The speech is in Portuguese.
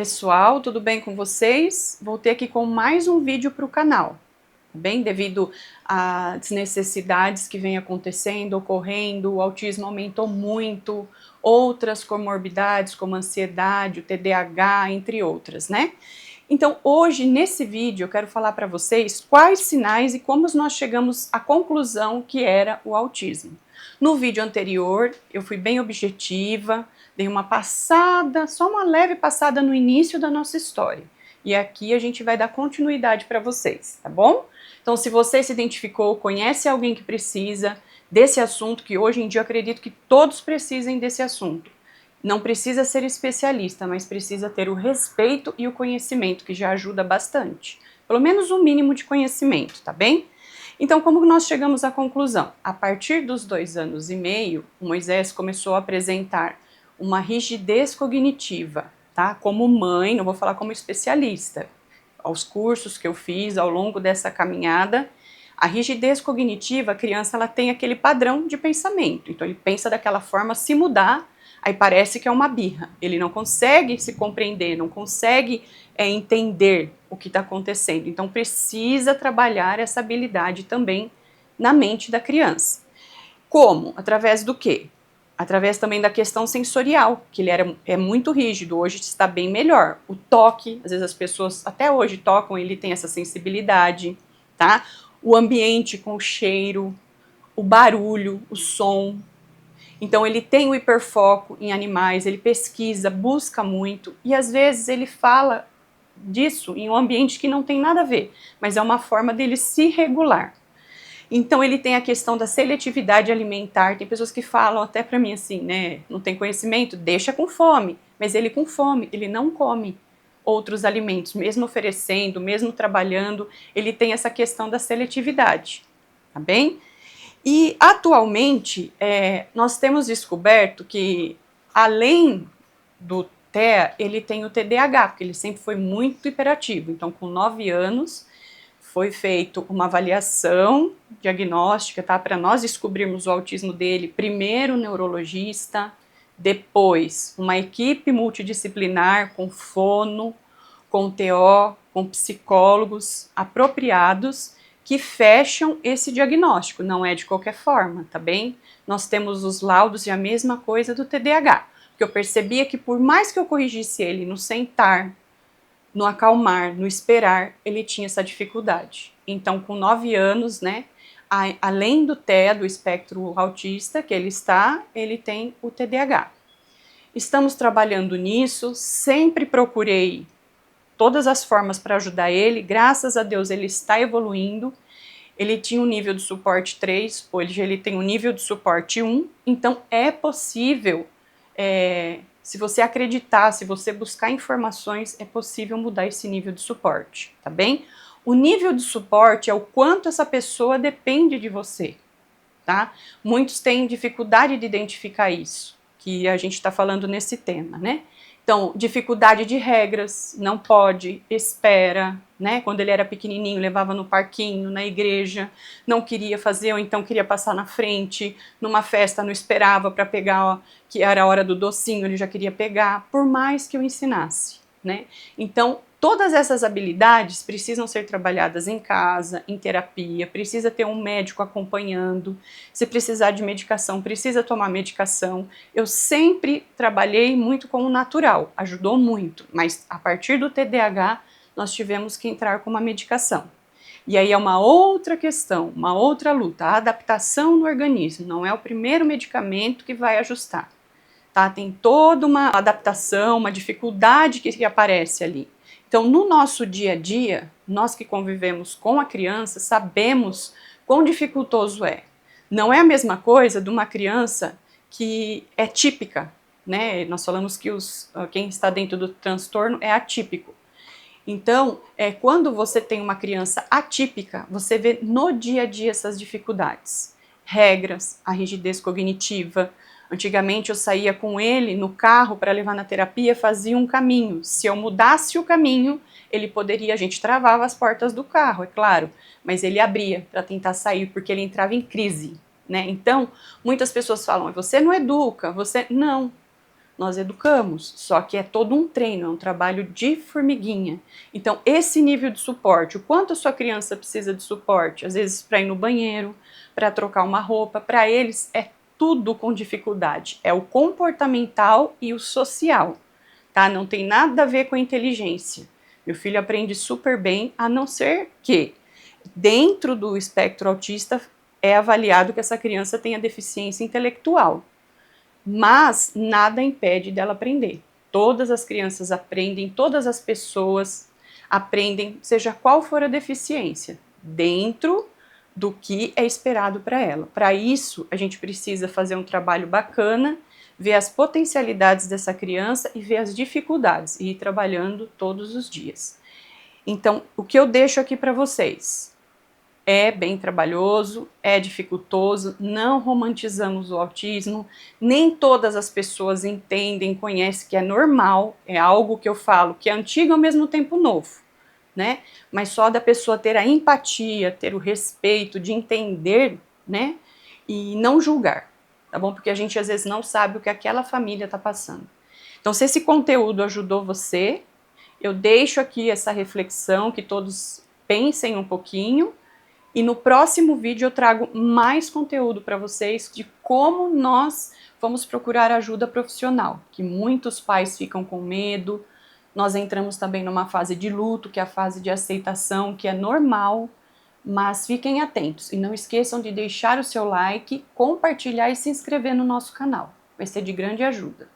Pessoal, tudo bem com vocês? Voltei aqui com mais um vídeo para o canal, tá bem? Devido às necessidades que vem acontecendo, ocorrendo, o autismo aumentou muito, outras comorbidades como ansiedade, o TDAH, entre outras, né? Então, hoje, nesse vídeo, eu quero falar para vocês quais sinais e como nós chegamos à conclusão que era o autismo. No vídeo anterior, eu fui bem objetiva, dei uma passada, só uma leve passada no início da nossa história. E aqui a gente vai dar continuidade para vocês, tá bom? Então, se você se identificou, conhece alguém que precisa desse assunto, que hoje em dia eu acredito que todos precisem desse assunto. Não precisa ser especialista, mas precisa ter o respeito e o conhecimento, que já ajuda bastante. Pelo menos um mínimo de conhecimento, tá bem? Então, como nós chegamos à conclusão? A partir dos 2 anos e meio, o Moisés começou a apresentar uma rigidez cognitiva, tá? Como mãe, não vou falar como especialista. Aos cursos que eu fiz ao longo dessa caminhada, a rigidez cognitiva, a criança ela tem aquele padrão de pensamento. Então, ele pensa daquela forma, se mudar, aí parece que é uma birra. Ele não consegue se compreender, não consegue entender o que está acontecendo. Então, precisa trabalhar essa habilidade também na mente da criança. Como? Através do quê? Através também da questão sensorial, que ele é muito rígido, hoje está bem melhor. O toque, às vezes as pessoas até hoje tocam, ele tem essa sensibilidade, tá? O ambiente com o cheiro, o barulho, o som. Então ele tem o hiperfoco em animais, ele pesquisa, busca muito e às vezes ele fala disso em um ambiente que não tem nada a ver, mas é uma forma dele se regular. Então ele tem a questão da seletividade alimentar, tem pessoas que falam até para mim assim, né, não tem conhecimento, deixa com fome, mas ele com fome, ele não come outros alimentos, mesmo oferecendo, mesmo trabalhando, ele tem essa questão da seletividade, tá bem? E atualmente nós temos descoberto que além do TEA, ele tem o TDAH, porque ele sempre foi muito hiperativo, então com 9 anos foi feita uma avaliação diagnóstica, tá, para nós descobrirmos o autismo dele, primeiro o neurologista, depois uma equipe multidisciplinar com fono, com TO, com psicólogos apropriados que fecham esse diagnóstico, não é de qualquer forma, tá bem? Nós temos os laudos e a mesma coisa do TDAH, porque eu percebia que por mais que eu corrigisse ele no sentar, no acalmar, no esperar, ele tinha essa dificuldade. Então, com 9 anos, né, além do TEA, do espectro autista que ele tem o TDAH. Estamos trabalhando nisso, sempre procurei todas as formas para ajudar ele, graças a Deus ele está evoluindo. Ele tinha um nível de suporte 3, hoje ele tem um nível de suporte 1, então é possível, se você acreditar, se você buscar informações, é possível mudar esse nível de suporte, tá bem? O nível de suporte é o quanto essa pessoa depende de você, tá? Muitos têm dificuldade de identificar isso, que a gente está falando nesse tema, né? Então, dificuldade de regras, não pode, espera, né? Quando ele era pequenininho, levava no parquinho, na igreja, não queria fazer, ou então queria passar na frente, numa festa não esperava para pegar, ó, que era a hora do docinho, ele já queria pegar, por mais que eu ensinasse, né? Então, todas essas habilidades precisam ser trabalhadas em casa, em terapia, precisa ter um médico acompanhando, se precisar de medicação, precisa tomar medicação. Eu sempre trabalhei muito com o natural, ajudou muito, mas a partir do TDAH nós tivemos que entrar com uma medicação. E aí é uma outra questão, uma outra luta, a adaptação no organismo, não é o primeiro medicamento que vai ajustar, tá? Tem toda uma adaptação, uma dificuldade que aparece ali. Então, no nosso dia a dia, nós que convivemos com a criança, sabemos quão dificultoso é. Não é a mesma coisa de uma criança que é típica, né? Nós falamos que quem está dentro do transtorno é atípico. Então, quando você tem uma criança atípica, você vê no dia a dia essas dificuldades. Regras, a rigidez cognitiva. Antigamente eu saía com ele no carro para levar na terapia, fazia um caminho. Se eu mudasse o caminho, ele poderia, a gente travava as portas do carro, é claro, mas ele abria para tentar sair porque ele entrava em crise, né? Então, muitas pessoas falam, você não educa, você... Não. nós educamos, só que é todo um treino, é um trabalho de formiguinha. Então, esse nível de suporte, o quanto a sua criança precisa de suporte, às vezes para ir no banheiro, para trocar uma roupa, para eles é tudo com dificuldade. É o comportamental e o social, tá? Não tem nada a ver com a inteligência. Meu filho aprende super bem, a não ser que dentro do espectro autista é avaliado que essa criança tenha deficiência intelectual. Mas nada impede dela aprender. Todas as crianças aprendem, todas as pessoas aprendem, seja qual for a deficiência, dentro do que é esperado para ela. Para isso, a gente precisa fazer um trabalho bacana, ver as potencialidades dessa criança e ver as dificuldades, e ir trabalhando todos os dias. Então, o que eu deixo aqui para vocês? É bem trabalhoso, é dificultoso, não romantizamos o autismo, nem todas as pessoas entendem, conhecem que é normal, é algo que eu falo que é antigo ao mesmo tempo novo, né? Mas só da pessoa ter a empatia, ter o respeito de entender, né? E não julgar, tá bom? Porque a gente às vezes não sabe o que aquela família está passando. Então, se esse conteúdo ajudou você, eu deixo aqui essa reflexão, que todos pensem um pouquinho. E no próximo vídeo eu trago mais conteúdo para vocês de como nós vamos procurar ajuda profissional, que muitos pais ficam com medo. Nós entramos também numa fase de luto, que é a fase de aceitação, que é normal, mas fiquem atentos e não esqueçam de deixar o seu like, compartilhar e se inscrever no nosso canal. Vai ser de grande ajuda.